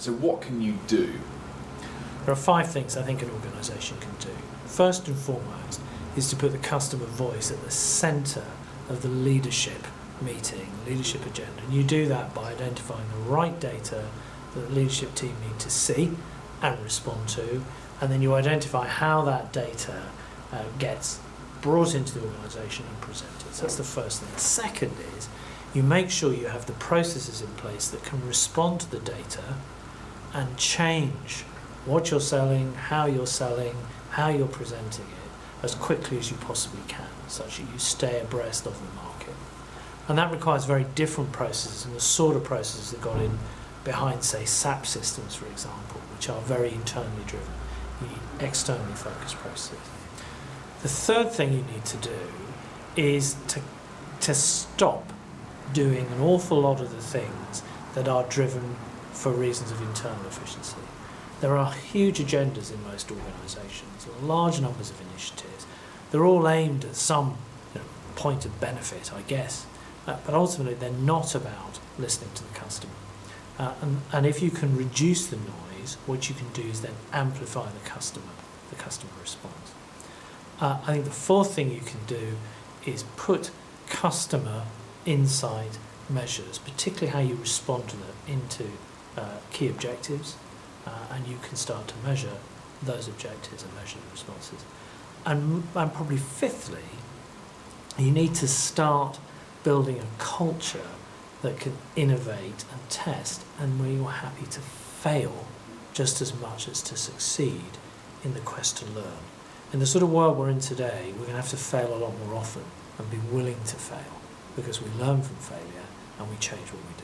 So what can you do? There are 5 things I think an organisation can do. First and foremost is to put the customer voice at the centre of the leadership meeting, leadership agenda. And you do that by identifying the right data that the leadership team need to see and respond to, and then you identify how that data gets brought into the organisation and presented. So that's the first thing. The second is you make sure you have the processes in place that can respond to the data and change what you're selling, how you're presenting it as quickly as you possibly can, such that you stay abreast of the market. And that requires very different processes and the sort of processes that got in behind, say, SAP systems, for example, which are very internally driven. You need externally focused processes. The third thing you need to do is to stop doing an awful lot of the things that are driven for reasons of internal efficiency. There are huge agendas in most organisations, large numbers of initiatives. They're all aimed at some point of benefit, I guess, but ultimately they're not about listening to the customer. And if you can reduce the noise, what you can do is then amplify the customer response. I think the fourth thing you can do is put customer insight measures, particularly how you respond to them, into key objectives, and you can start to measure those objectives and measure the responses. And probably fifthly, you need to start building a culture that can innovate and test, and where you're happy to fail just as much as to succeed in the quest to learn. In the sort of world we're in today, we're going to have to fail a lot more often and be willing to fail, because we learn from failure and we change what we do.